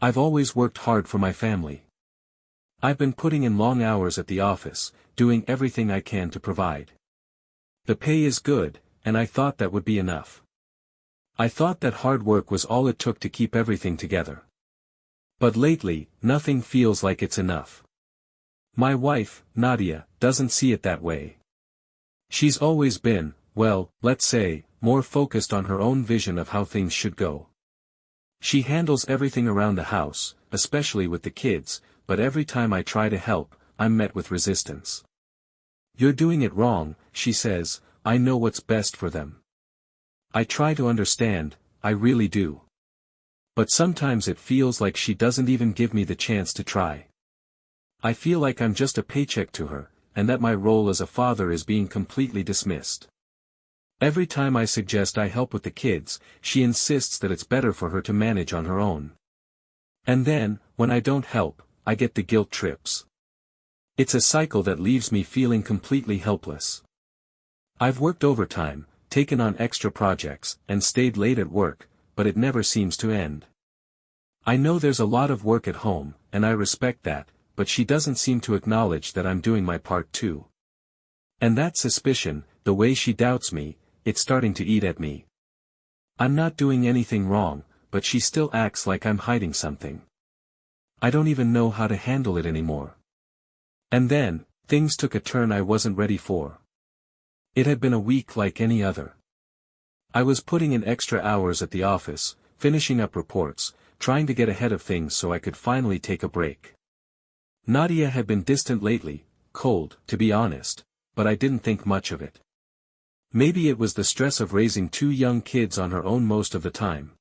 I've always worked hard for my family. I've been putting in long hours at the office, doing everything I can to provide. The pay is good, and I thought that would be enough. I thought that hard work was all it took to keep everything together. But lately, nothing feels like it's enough. My wife, Nadia, doesn't see it that way. She's always been, well, let's say, more focused on her own vision of how things should go. She handles everything around the house, especially with the kids, but every time I try to help, I'm met with resistance. You're doing it wrong, she says, I know what's best for them. I try to understand, I really do. But sometimes it feels like she doesn't even give me the chance to try. I feel like I'm just a paycheck to her, and that my role as a father is being completely dismissed. Every time I suggest I help with the kids, she insists that it's better for her to manage on her own. And then, when I don't help, I get the guilt trips. It's a cycle that leaves me feeling completely helpless. I've worked overtime, taken on extra projects, and stayed late at work, but it never seems to end. I know there's a lot of work at home, and I respect that, but she doesn't seem to acknowledge that I'm doing my part too. And that suspicion, the way she doubts me, it's starting to eat at me. I'm not doing anything wrong, but she still acts like I'm hiding something. I don't even know how to handle it anymore. And then, things took a turn I wasn't ready for. It had been a week like any other. I was putting in extra hours at the office, finishing up reports, trying to get ahead of things so I could finally take a break. Nadia had been distant lately, cold, to be honest, but I didn't think much of it. Maybe it was the stress of raising two young kids on her own most of the time.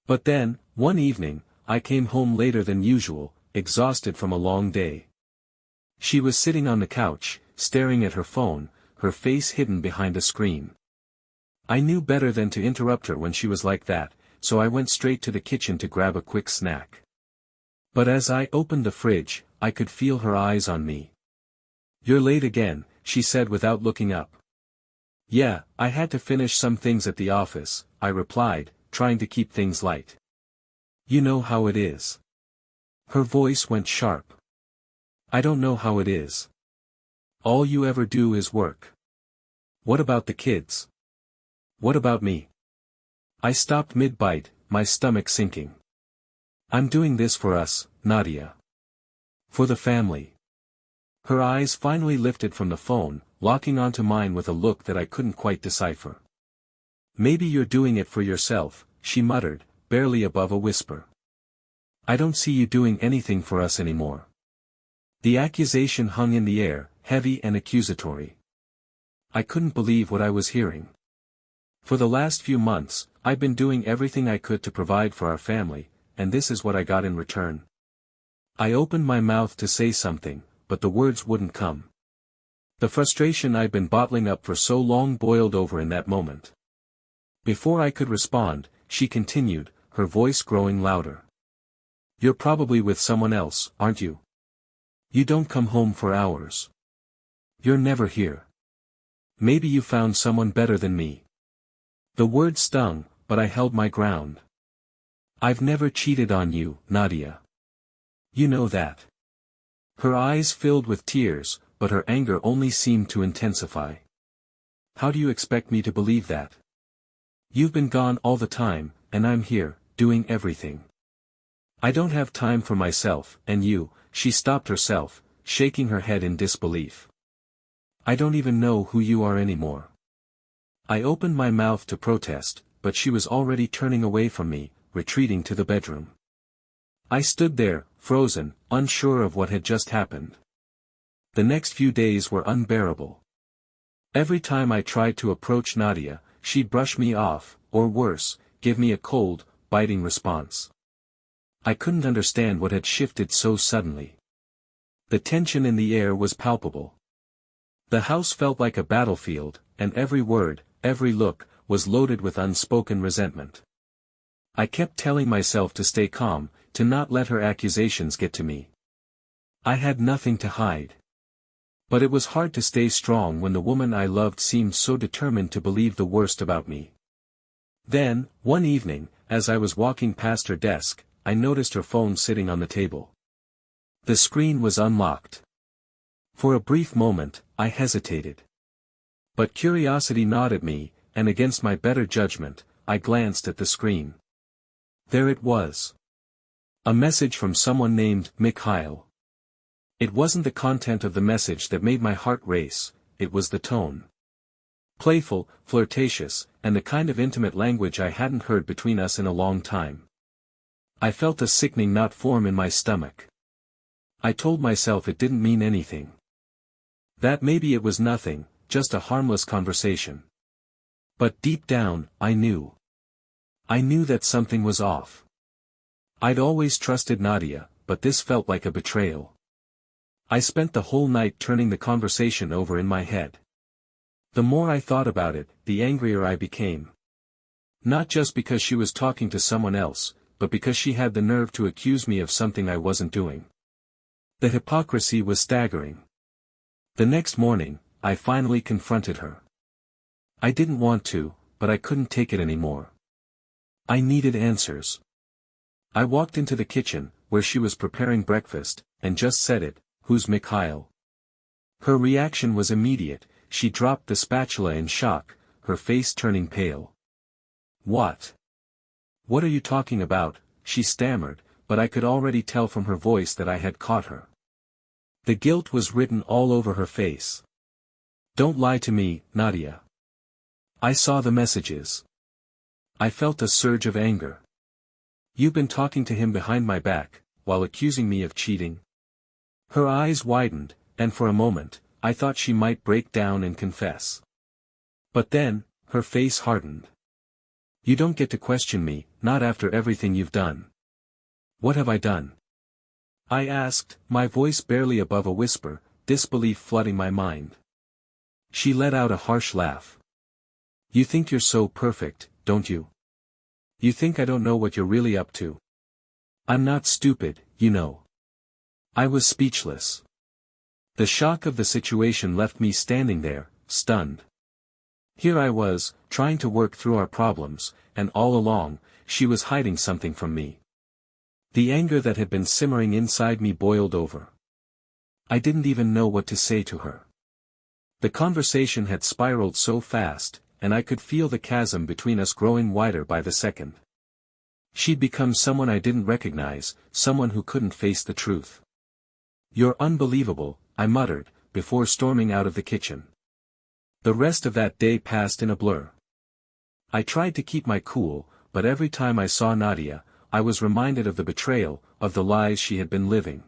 But then, one evening, I came home later than usual, exhausted from a long day. She was sitting on the couch, staring at her phone, her face hidden behind a screen. I knew better than to interrupt her when she was like that, so I went straight to the kitchen to grab a quick snack. But as I opened the fridge, I could feel her eyes on me. "You're late again," she said without looking up. "Yeah, I had to finish some things at the office," I replied, trying to keep things light. "You know how it is." Her voice went sharp. "I don't know how it is. All you ever do is work. What about the kids? What about me?" I stopped mid-bite, my stomach sinking. "I'm doing this for us, Nadia. For the family." Her eyes finally lifted from the phone, locking onto mine with a look that I couldn't quite decipher. "Maybe you're doing it for yourself," she muttered, barely above a whisper. "I don't see you doing anything for us anymore." The accusation hung in the air, heavy and accusatory. I couldn't believe what I was hearing. For the last few months, I'd been doing everything I could to provide for our family, and this is what I got in return. I opened my mouth to say something, but the words wouldn't come. The frustration I'd been bottling up for so long boiled over in that moment. Before I could respond, she continued, her voice growing louder. "You're probably with someone else, aren't you? You don't come home for hours. You're never here. Maybe you found someone better than me." The word stung, but I held my ground. "I've never cheated on you, Nadia. You know that." Her eyes filled with tears, but her anger only seemed to intensify. "How do you expect me to believe that? You've been gone all the time, and I'm here, doing everything. I don't have time for myself, and you." She stopped herself, shaking her head in disbelief. "I don't even know who you are anymore." I opened my mouth to protest, but she was already turning away from me, retreating to the bedroom. I stood there, frozen, unsure of what had just happened. The next few days were unbearable. Every time I tried to approach Nadia, she'd brush me off, or worse, give me a cold, biting response. I couldn't understand what had shifted so suddenly. The tension in the air was palpable. The house felt like a battlefield, and every word, every look, was loaded with unspoken resentment. I kept telling myself to stay calm, to not let her accusations get to me. I had nothing to hide. But it was hard to stay strong when the woman I loved seemed so determined to believe the worst about me. Then, one evening, as I was walking past her desk, I noticed her phone sitting on the table. The screen was unlocked. For a brief moment, I hesitated. But curiosity gnawed at me, and against my better judgment, I glanced at the screen. There it was. A message from someone named Mikhail. It wasn't the content of the message that made my heart race, it was the tone. Playful, flirtatious, and the kind of intimate language I hadn't heard between us in a long time. I felt a sickening knot form in my stomach. I told myself it didn't mean anything. That maybe it was nothing, just a harmless conversation. But deep down, I knew. I knew that something was off. I'd always trusted Nadia, but this felt like a betrayal. I spent the whole night turning the conversation over in my head. The more I thought about it, the angrier I became. Not just because she was talking to someone else, but because she had the nerve to accuse me of something I wasn't doing. The hypocrisy was staggering. The next morning, I finally confronted her. I didn't want to, but I couldn't take it anymore. I needed answers. I walked into the kitchen, where she was preparing breakfast, and just said it, "Who's Mikhail?" Her reaction was immediate, she dropped the spatula in shock, her face turning pale. "What? What are you talking about?" she stammered, but I could already tell from her voice that I had caught her. The guilt was written all over her face. "Don't lie to me, Nadia. I saw the messages." I felt a surge of anger. "You've been talking to him behind my back, while accusing me of cheating?" Her eyes widened, and for a moment, I thought she might break down and confess. But then, her face hardened. "You don't get to question me, not after everything you've done." "What have I done?" I asked, my voice barely above a whisper, disbelief flooding my mind. She let out a harsh laugh. "You think you're so perfect, don't you? You think I don't know what you're really up to? I'm not stupid, you know." I was speechless. The shock of the situation left me standing there, stunned. Here I was, trying to work through our problems, and all along, she was hiding something from me. The anger that had been simmering inside me boiled over. I didn't even know what to say to her. The conversation had spiraled so fast, and I could feel the chasm between us growing wider by the second. She'd become someone I didn't recognize, someone who couldn't face the truth. "You're unbelievable," I muttered, before storming out of the kitchen. The rest of that day passed in a blur. I tried to keep my cool, but every time I saw Nadia, I was reminded of the betrayal, of the lies she had been living.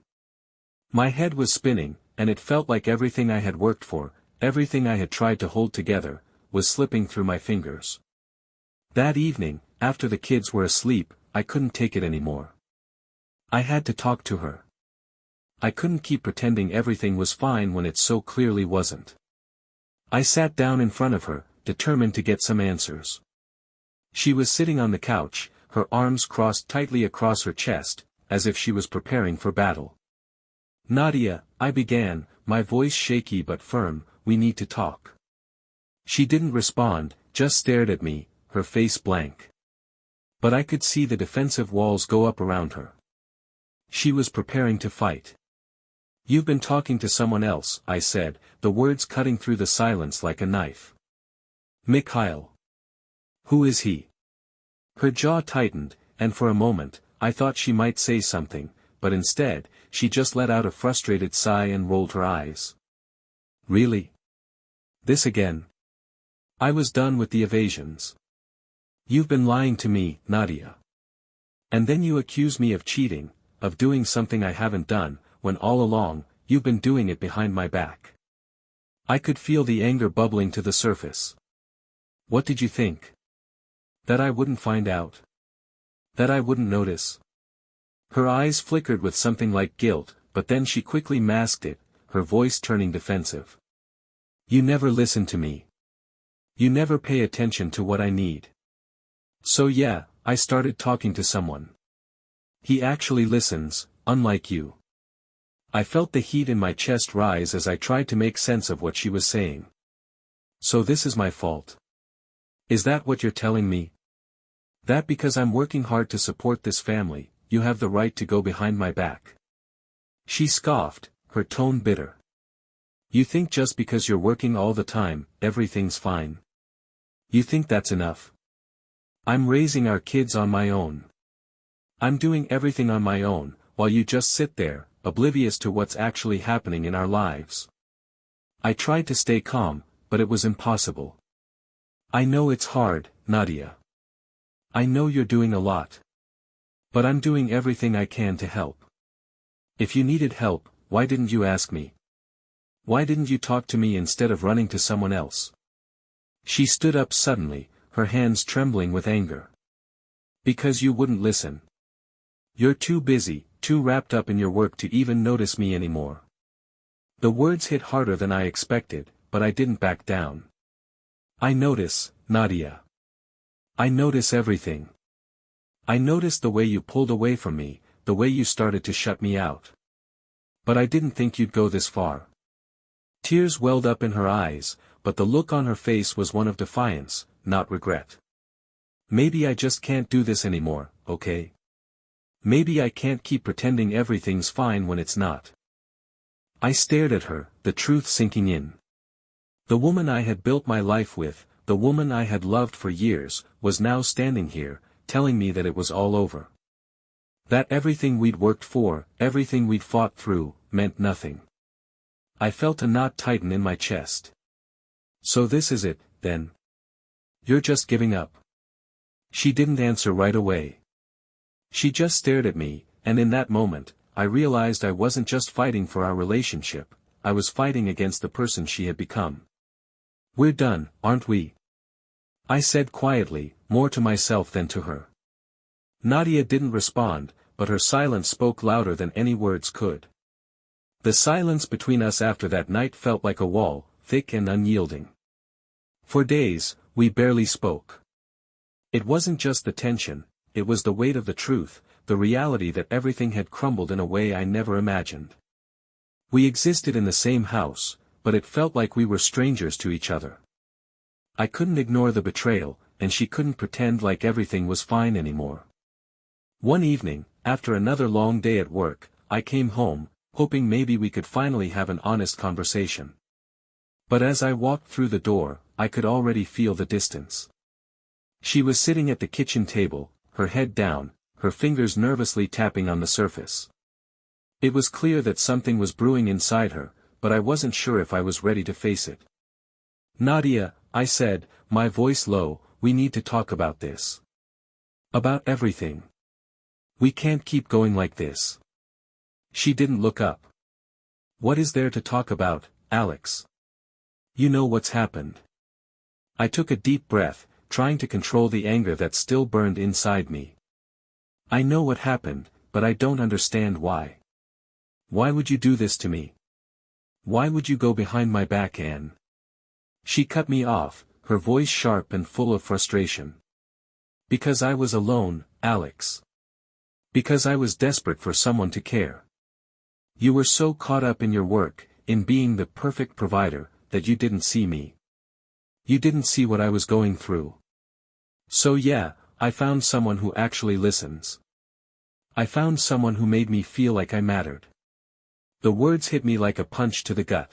My head was spinning, and it felt like everything I had worked for, everything I had tried to hold together, was slipping through my fingers. That evening, after the kids were asleep, I couldn't take it anymore. I had to talk to her. I couldn't keep pretending everything was fine when it so clearly wasn't. I sat down in front of her, determined to get some answers. She was sitting on the couch, her arms crossed tightly across her chest, as if she was preparing for battle. "Nadia," I began, my voice shaky but firm, "we need to talk." She didn't respond, just stared at me, her face blank. But I could see the defensive walls go up around her. She was preparing to fight. "You've been talking to someone else," I said, the words cutting through the silence like a knife. "Mikhail. Who is he?" Her jaw tightened, and for a moment, I thought she might say something, but instead, she just let out a frustrated sigh and rolled her eyes. "Really? This again?" I was done with the evasions. "You've been lying to me, Nadia. And then you accuse me of cheating, of doing something I haven't done, when all along, you've been doing it behind my back." I could feel the anger bubbling to the surface. "What did you think? That I wouldn't find out? That I wouldn't notice?" Her eyes flickered with something like guilt, but then she quickly masked it, her voice turning defensive. "You never listen to me. You never pay attention to what I need. So yeah, I started talking to someone. He actually listens, unlike you." I felt the heat in my chest rise as I tried to make sense of what she was saying. "So this is my fault? Is that what you're telling me? That because I'm working hard to support this family, you have the right to go behind my back. She scoffed, her tone bitter. You think just because you're working all the time, everything's fine? You think that's enough? I'm raising our kids on my own. I'm doing everything on my own, while you just sit there, oblivious to what's actually happening in our lives. I tried to stay calm, but it was impossible. I know it's hard, Nadia. I know you're doing a lot. But I'm doing everything I can to help. If you needed help, why didn't you ask me? Why didn't you talk to me instead of running to someone else? She stood up suddenly, her hands trembling with anger. Because you wouldn't listen. You're too busy, too wrapped up in your work to even notice me anymore. The words hit harder than I expected, but I didn't back down. I notice, Nadia. I notice everything. I noticed the way you pulled away from me, the way you started to shut me out. But I didn't think you'd go this far. Tears welled up in her eyes, but the look on her face was one of defiance, not regret. Maybe I just can't do this anymore, okay? Maybe I can't keep pretending everything's fine when it's not. I stared at her, the truth sinking in. The woman I had built my life with, the woman I had loved for years, was now standing here, telling me that it was all over. That everything we'd worked for, everything we'd fought through, meant nothing. I felt a knot tighten in my chest. So this is it, then? You're just giving up? She didn't answer right away. She just stared at me, and in that moment, I realized I wasn't just fighting for our relationship, I was fighting against the person she had become. We're done, aren't we? I said quietly, more to myself than to her. Nadia didn't respond, but her silence spoke louder than any words could. The silence between us after that night felt like a wall, thick and unyielding. For days, we barely spoke. It wasn't just the tension, it was the weight of the truth, the reality that everything had crumbled in a way I never imagined. We existed in the same house, but it felt like we were strangers to each other. I couldn't ignore the betrayal, and she couldn't pretend like everything was fine anymore. One evening, after another long day at work, I came home, hoping maybe we could finally have an honest conversation. But as I walked through the door, I could already feel the distance. She was sitting at the kitchen table, her head down, her fingers nervously tapping on the surface. It was clear that something was brewing inside her, but I wasn't sure if I was ready to face it. Nadia, I said, my voice low, we need to talk about this. About everything. We can't keep going like this. She didn't look up. What is there to talk about, Alex? You know what's happened. I took a deep breath, trying to control the anger that still burned inside me. I know what happened, but I don't understand why. Why would you do this to me? Why would you go behind my back, Anne? She cut me off, her voice sharp and full of frustration. Because I was alone, Alex. Because I was desperate for someone to care. You were so caught up in your work, in being the perfect provider, that you didn't see me. You didn't see what I was going through. So yeah, I found someone who actually listens. I found someone who made me feel like I mattered. The words hit me like a punch to the gut.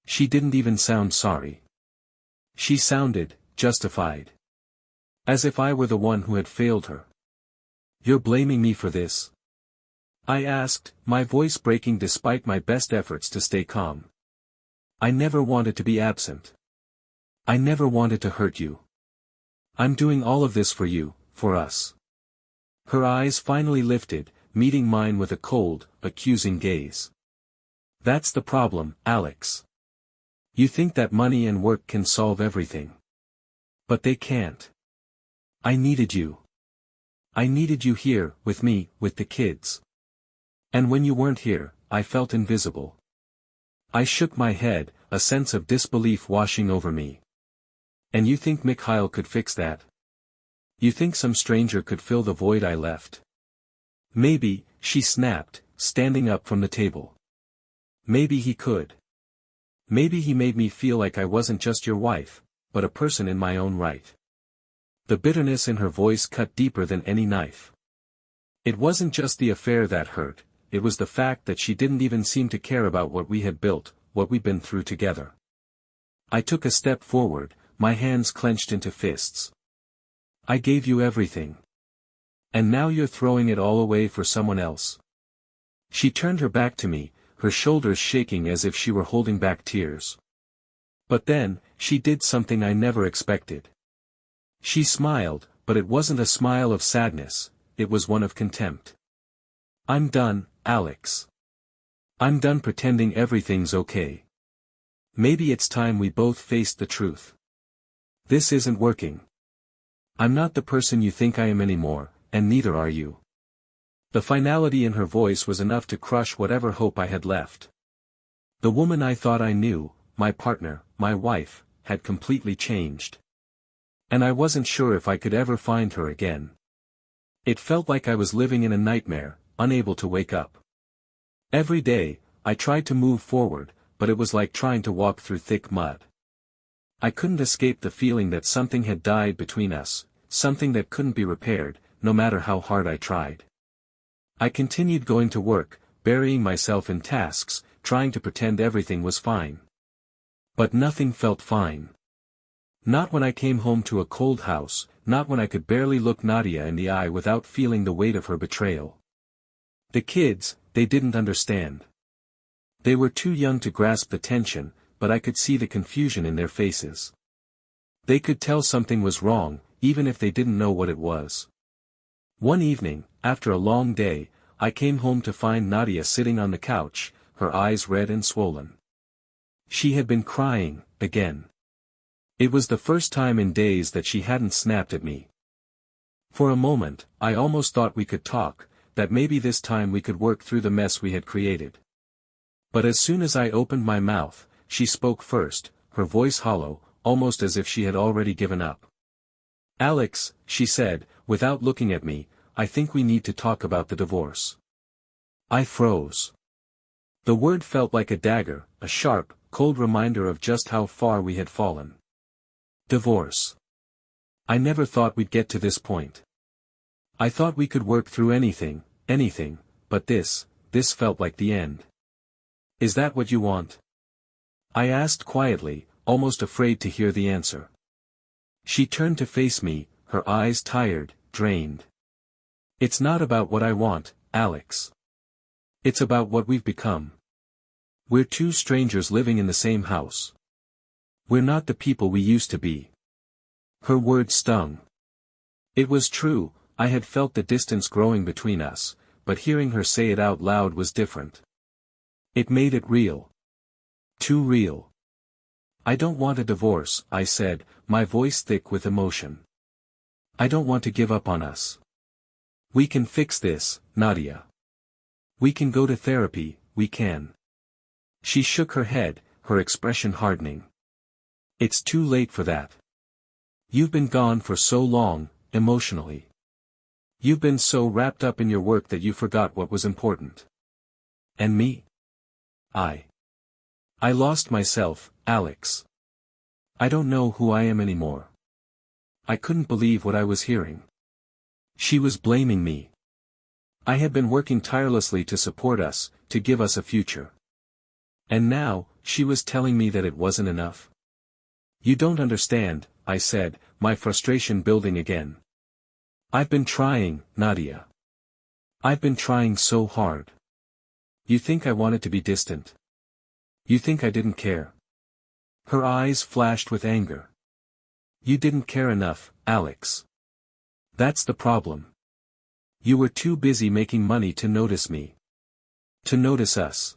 She didn't even sound sorry. She sounded justified. As if I were the one who had failed her. You're blaming me for this? I asked, my voice breaking despite my best efforts to stay calm. I never wanted to be absent. I never wanted to hurt you. I'm doing all of this for you, for us. Her eyes finally lifted, meeting mine with a cold, accusing gaze. That's the problem, Alex. You think that money and work can solve everything. But they can't. I needed you. I needed you here, with me, with the kids. And when you weren't here, I felt invisible. I shook my head, a sense of disbelief washing over me. And you think Mikhail could fix that? You think some stranger could fill the void I left? Maybe, she snapped, standing up from the table. Maybe he could. Maybe he made me feel like I wasn't just your wife, but a person in my own right. The bitterness in her voice cut deeper than any knife. It wasn't just the affair that hurt, it was the fact that she didn't even seem to care about what we had built, what we'd been through together. I took a step forward, my hands clenched into fists. I gave you everything. And now you're throwing it all away for someone else. She turned her back to me, her shoulders shaking as if she were holding back tears. But then, she did something I never expected. She smiled, but it wasn't a smile of sadness, it was one of contempt. I'm done, Alex. I'm done pretending everything's okay. Maybe it's time we both faced the truth. This isn't working. I'm not the person you think I am anymore, and neither are you. The finality in her voice was enough to crush whatever hope I had left. The woman I thought I knew, my partner, my wife, had completely changed. And I wasn't sure if I could ever find her again. It felt like I was living in a nightmare, unable to wake up. Every day, I tried to move forward, but it was like trying to walk through thick mud. I couldn't escape the feeling that something had died between us, something that couldn't be repaired, no matter how hard I tried. I continued going to work, burying myself in tasks, trying to pretend everything was fine. But nothing felt fine. Not when I came home to a cold house, not when I could barely look Nadia in the eye without feeling the weight of her betrayal. The kids, they didn't understand. They were too young to grasp the tension, but I could see the confusion in their faces. They could tell something was wrong, even if they didn't know what it was. One evening, after a long day, I came home to find Nadia sitting on the couch, her eyes red and swollen. She had been crying, again. It was the first time in days that she hadn't snapped at me. For a moment, I almost thought we could talk, that maybe this time we could work through the mess we had created. But as soon as I opened my mouth, she spoke first, her voice hollow, almost as if she had already given up. Alex, she said, without looking at me, I think we need to talk about the divorce. I froze. The word felt like a dagger, a sharp, cold reminder of just how far we had fallen. Divorce. I never thought we'd get to this point. I thought we could work through anything, but this felt like the end. Is that what you want? I asked quietly, almost afraid to hear the answer. She turned to face me, her eyes tired, drained. It's not about what I want, Alex. It's about what we've become. We're two strangers living in the same house. We're not the people we used to be. Her words stung. It was true, I had felt the distance growing between us, but hearing her say it out loud was different. It made it real. Too real. I don't want a divorce, I said, my voice thick with emotion. I don't want to give up on us. We can fix this, Nadia. We can go to therapy, we can. She shook her head, her expression hardening. It's too late for that. You've been gone for so long, emotionally. You've been so wrapped up in your work that you forgot what was important. And me? I lost myself, Alex. I don't know who I am anymore. I couldn't believe what I was hearing. She was blaming me. I had been working tirelessly to support us, to give us a future. And now, she was telling me that it wasn't enough. You don't understand, I said, my frustration building again. I've been trying, Nadia. I've been trying so hard. You think I wanted to be distant? You think I didn't care? Her eyes flashed with anger. You didn't care enough, Alex. That's the problem. You were too busy making money to notice me. To notice us.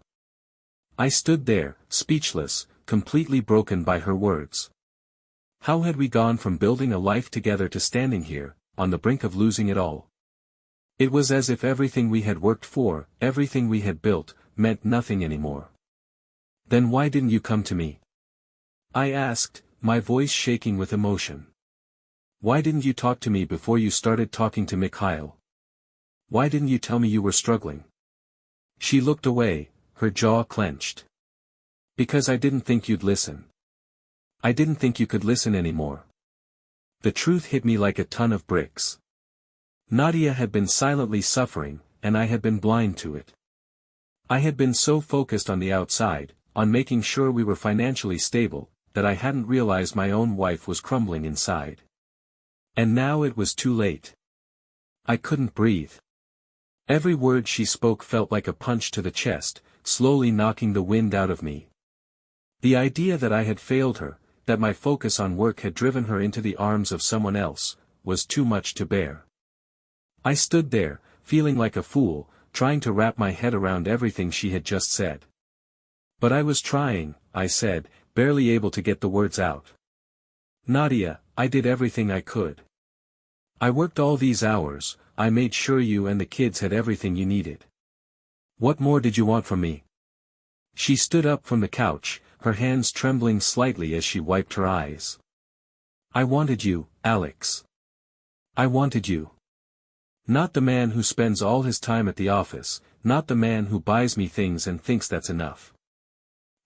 I stood there, speechless, completely broken by her words. How had we gone from building a life together to standing here, on the brink of losing it all? It was as if everything we had worked for, everything we had built, meant nothing anymore. Then why didn't you come to me? I asked, my voice shaking with emotion. Why didn't you talk to me before you started talking to Mikhail? Why didn't you tell me you were struggling? She looked away, her jaw clenched. Because I didn't think you'd listen. I didn't think you could listen anymore. The truth hit me like a ton of bricks. Nadia had been silently suffering, and I had been blind to it. I had been so focused on the outside, on making sure we were financially stable, that I hadn't realized my own wife was crumbling inside. And now it was too late. I couldn't breathe. Every word she spoke felt like a punch to the chest, slowly knocking the wind out of me. The idea that I had failed her, that my focus on work had driven her into the arms of someone else, was too much to bear. I stood there, feeling like a fool, trying to wrap my head around everything she had just said. But I was trying, I said, barely able to get the words out. Nadia, I did everything I could. I worked all these hours, I made sure you and the kids had everything you needed. What more did you want from me? She stood up from the couch, her hands trembling slightly as she wiped her eyes. I wanted you, Alex. I wanted you. Not the man who spends all his time at the office, not the man who buys me things and thinks that's enough.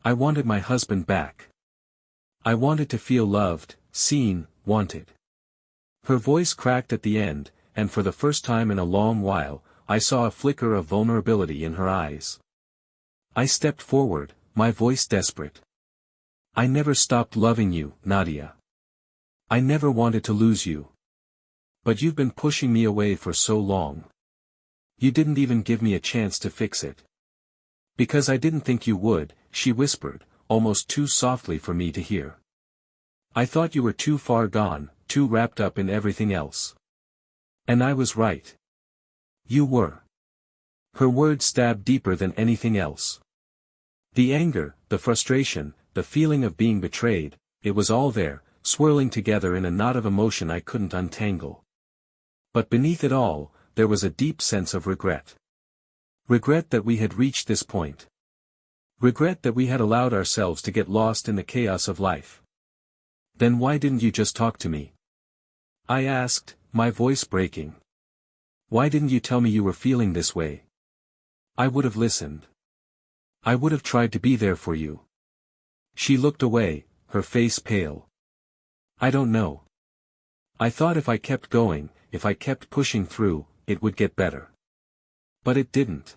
I wanted my husband back. I wanted to feel loved, seen, wanted. Her voice cracked at the end, and for the first time in a long while, I saw a flicker of vulnerability in her eyes. I stepped forward, my voice desperate. I never stopped loving you, Nadia. I never wanted to lose you. But you've been pushing me away for so long. You didn't even give me a chance to fix it. Because I didn't think you would, she whispered, almost too softly for me to hear. I thought you were too far gone, too wrapped up in everything else. And I was right. You were. Her words stabbed deeper than anything else. The anger, the frustration, the feeling of being betrayed, it was all there, swirling together in a knot of emotion I couldn't untangle. But beneath it all, there was a deep sense of regret. Regret that we had reached this point. Regret that we had allowed ourselves to get lost in the chaos of life. Then why didn't you just talk to me? I asked, my voice breaking. Why didn't you tell me you were feeling this way? I would have listened. I would have tried to be there for you. She looked away, her face pale. I don't know. I thought if I kept going, if I kept pushing through, it would get better. But it didn't.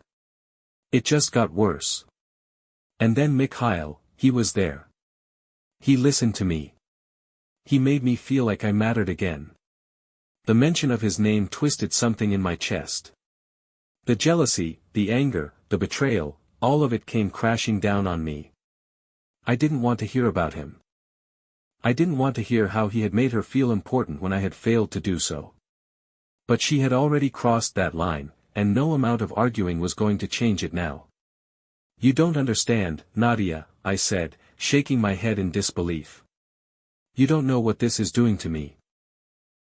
It just got worse. And then Mikhail, he was there. He listened to me. He made me feel like I mattered again. The mention of his name twisted something in my chest. The jealousy, the anger, the betrayal, all of it came crashing down on me. I didn't want to hear about him. I didn't want to hear how he had made her feel important when I had failed to do so. But she had already crossed that line, and no amount of arguing was going to change it now. You don't understand, Nadia, I said, shaking my head in disbelief. You don't know what this is doing to me.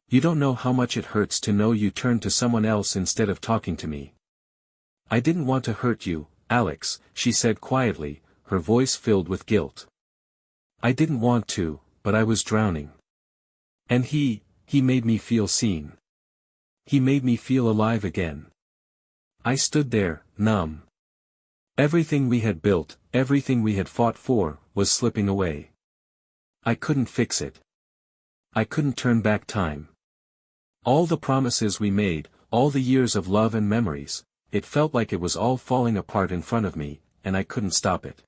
You don't know how much it hurts to know you turned to someone else instead of talking to me. I didn't want to hurt you, Alex, she said quietly, her voice filled with guilt. I didn't want to, but I was drowning. And he made me feel seen. He made me feel alive again. I stood there, numb. Everything we had built, everything we had fought for, was slipping away. I couldn't fix it. I couldn't turn back time. All the promises we made, all the years of love and memories, it felt like it was all falling apart in front of me, and I couldn't stop it.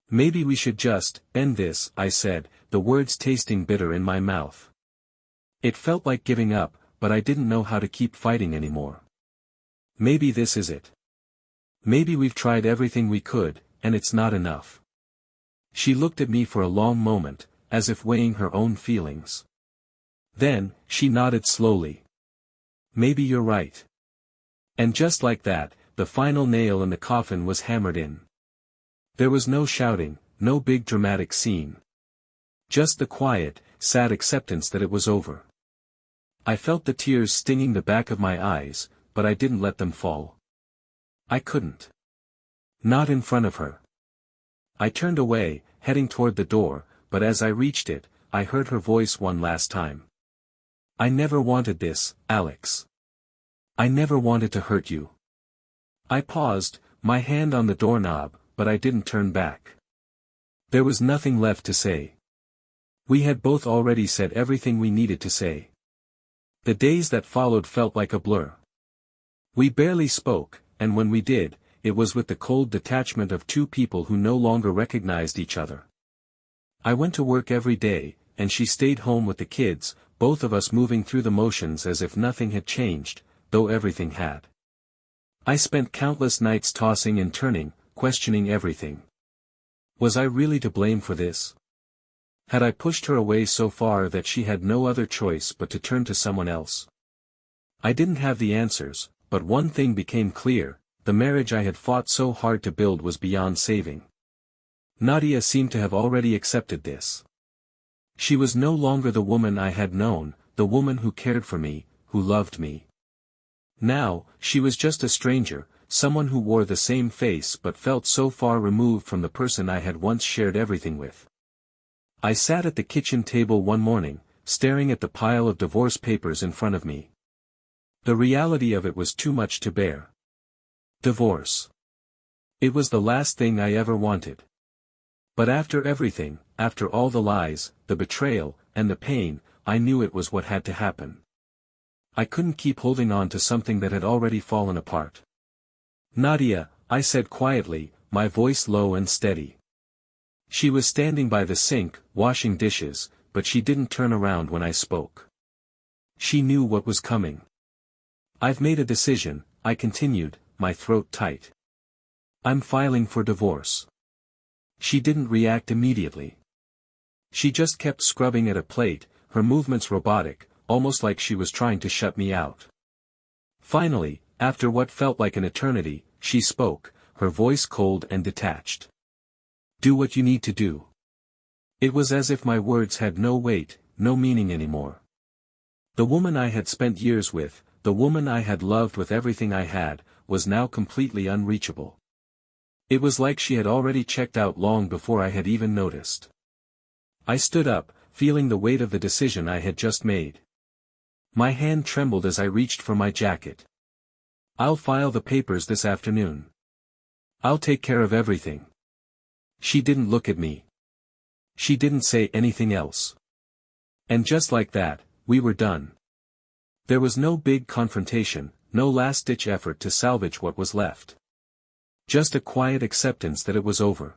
Maybe we should just end this, I said, the words tasting bitter in my mouth. It felt like giving up, but I didn't know how to keep fighting anymore. Maybe this is it. Maybe we've tried everything we could, and it's not enough. She looked at me for a long moment, as if weighing her own feelings. Then, she nodded slowly. Maybe you're right. And just like that, the final nail in the coffin was hammered in. There was no shouting, no big dramatic scene. Just the quiet, sad acceptance that it was over. I felt the tears stinging the back of my eyes, but I didn't let them fall. I couldn't. Not in front of her. I turned away, heading toward the door, but as I reached it, I heard her voice one last time. I never wanted this, Alex. I never wanted to hurt you. I paused, my hand on the doorknob, but I didn't turn back. There was nothing left to say. We had both already said everything we needed to say. The days that followed felt like a blur. We barely spoke, and when we did, it was with the cold detachment of two people who no longer recognized each other. I went to work every day, and she stayed home with the kids, both of us moving through the motions as if nothing had changed, though everything had. I spent countless nights tossing and turning, questioning everything. Was I really to blame for this? Had I pushed her away so far that she had no other choice but to turn to someone else? I didn't have the answers, but one thing became clear: the marriage I had fought so hard to build was beyond saving. Nadia seemed to have already accepted this. She was no longer the woman I had known, the woman who cared for me, who loved me. Now, she was just a stranger, someone who wore the same face but felt so far removed from the person I had once shared everything with. I sat at the kitchen table one morning, staring at the pile of divorce papers in front of me. The reality of it was too much to bear. Divorce. It was the last thing I ever wanted. But after everything, after all the lies, the betrayal, and the pain, I knew it was what had to happen. I couldn't keep holding on to something that had already fallen apart. "Nadia," I said quietly, my voice low and steady. She was standing by the sink, washing dishes, but she didn't turn around when I spoke. She knew what was coming. "I've made a decision," I continued, my throat tight. "I'm filing for divorce." She didn't react immediately. She just kept scrubbing at a plate, her movements robotic, almost like she was trying to shut me out. Finally, after what felt like an eternity, she spoke, her voice cold and detached. "Do what you need to do." It was as if my words had no weight, no meaning anymore. The woman I had spent years with, the woman I had loved with everything I had, was now completely unreachable. It was like she had already checked out long before I had even noticed. I stood up, feeling the weight of the decision I had just made. My hand trembled as I reached for my jacket. "I'll file the papers this afternoon. I'll take care of everything." She didn't look at me. She didn't say anything else. And just like that, we were done. There was no big confrontation, no last-ditch effort to salvage what was left. Just a quiet acceptance that it was over.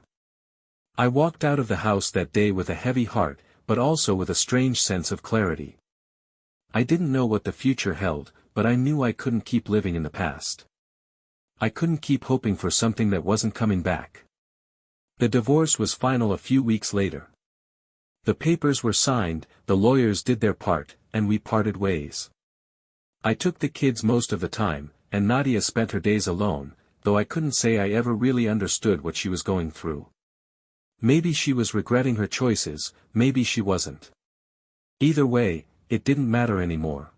I walked out of the house that day with a heavy heart, but also with a strange sense of clarity. I didn't know what the future held, but I knew I couldn't keep living in the past. I couldn't keep hoping for something that wasn't coming back. The divorce was final a few weeks later. The papers were signed, the lawyers did their part, and we parted ways. I took the kids most of the time, and Nadia spent her days alone, though I couldn't say I ever really understood what she was going through. Maybe she was regretting her choices, maybe she wasn't. Either way, it didn't matter anymore.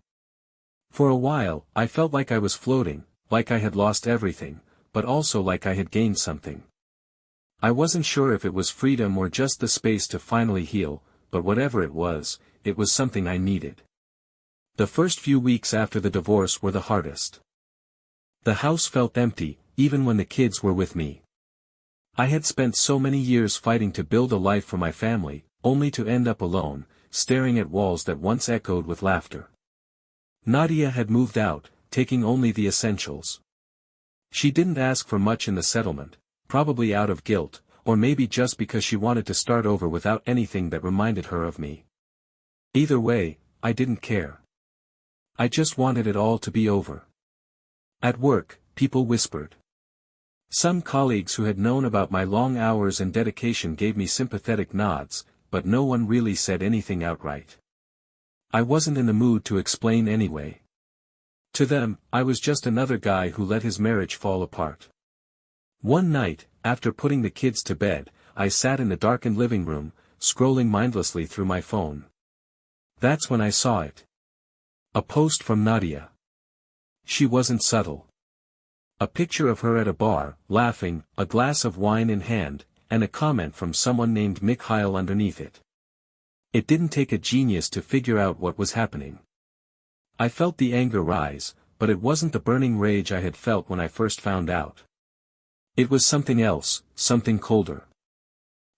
For a while, I felt like I was floating, like I had lost everything, but also like I had gained something. I wasn't sure if it was freedom or just the space to finally heal, but whatever it was something I needed. The first few weeks after the divorce were the hardest. The house felt empty, even when the kids were with me. I had spent so many years fighting to build a life for my family, only to end up alone, staring at walls that once echoed with laughter. Nadia had moved out, taking only the essentials. She didn't ask for much in the settlement, probably out of guilt, or maybe just because she wanted to start over without anything that reminded her of me. Either way, I didn't care. I just wanted it all to be over. At work, people whispered. Some colleagues who had known about my long hours and dedication gave me sympathetic nods, but no one really said anything outright. I wasn't in the mood to explain anyway. To them, I was just another guy who let his marriage fall apart. One night, after putting the kids to bed, I sat in the darkened living room, scrolling mindlessly through my phone. That's when I saw it. A post from Nadia. She wasn't subtle. A picture of her at a bar, laughing, a glass of wine in hand, and a comment from someone named Mikhail underneath it. It didn't take a genius to figure out what was happening. I felt the anger rise, but it wasn't the burning rage I had felt when I first found out. It was something else, something colder.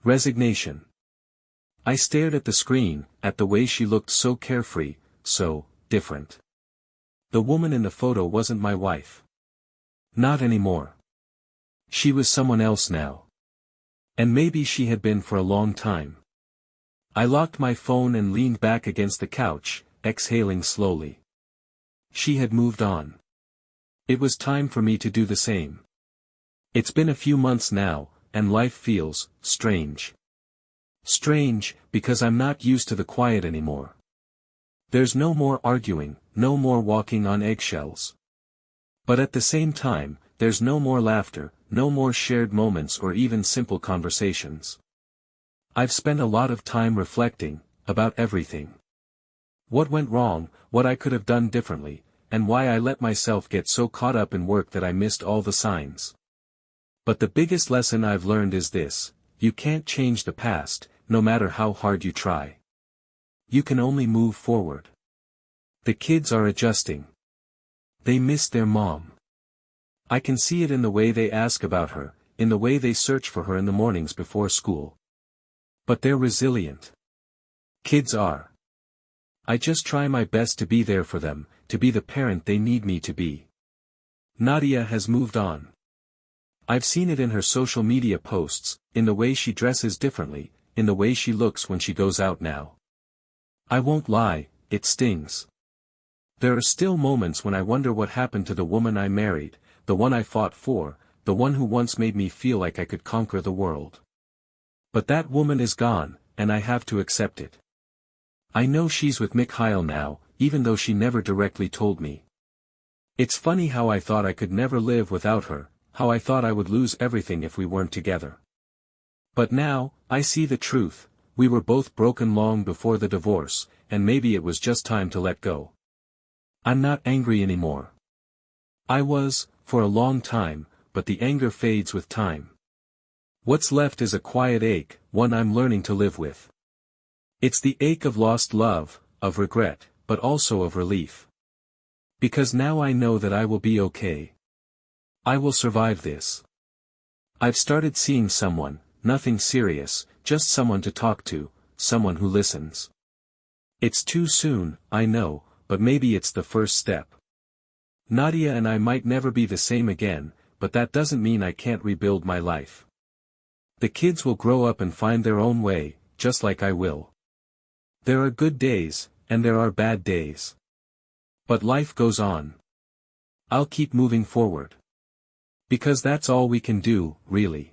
Resignation. I stared at the screen, at the way she looked so carefree, so different. The woman in the photo wasn't my wife. Not anymore. She was someone else now. And maybe she had been for a long time. I locked my phone and leaned back against the couch, exhaling slowly. She had moved on. It was time for me to do the same. It's been a few months now, and life feels strange. Strange, because I'm not used to the quiet anymore. There's no more arguing, no more walking on eggshells. But at the same time, there's no more laughter, no more shared moments or even simple conversations. I've spent a lot of time reflecting, about everything. What went wrong, what I could have done differently, and why I let myself get so caught up in work that I missed all the signs. But the biggest lesson I've learned is this: you can't change the past, no matter how hard you try. You can only move forward. The kids are adjusting. They miss their mom. I can see it in the way they ask about her, in the way they search for her in the mornings before school. But they're resilient. Kids are. I just try my best to be there for them, to be the parent they need me to be. Nadia has moved on. I've seen it in her social media posts, in the way she dresses differently, in the way she looks when she goes out now. I won't lie, it stings. There are still moments when I wonder what happened to the woman I married, the one I fought for, the one who once made me feel like I could conquer the world. But that woman is gone, and I have to accept it. I know she's with Mikhail now, even though she never directly told me. It's funny how I thought I could never live without her, how I thought I would lose everything if we weren't together. But now, I see the truth: we were both broken long before the divorce, and maybe it was just time to let go. I'm not angry anymore. I was, for a long time, but the anger fades with time. What's left is a quiet ache, one I'm learning to live with. It's the ache of lost love, of regret, but also of relief. Because now I know that I will be okay. I will survive this. I've started seeing someone, nothing serious, just someone to talk to, someone who listens. It's too soon, I know, but maybe it's the first step. Nadia and I might never be the same again, but that doesn't mean I can't rebuild my life. The kids will grow up and find their own way, just like I will. There are good days, and there are bad days. But life goes on. I'll keep moving forward. Because that's all we can do, really.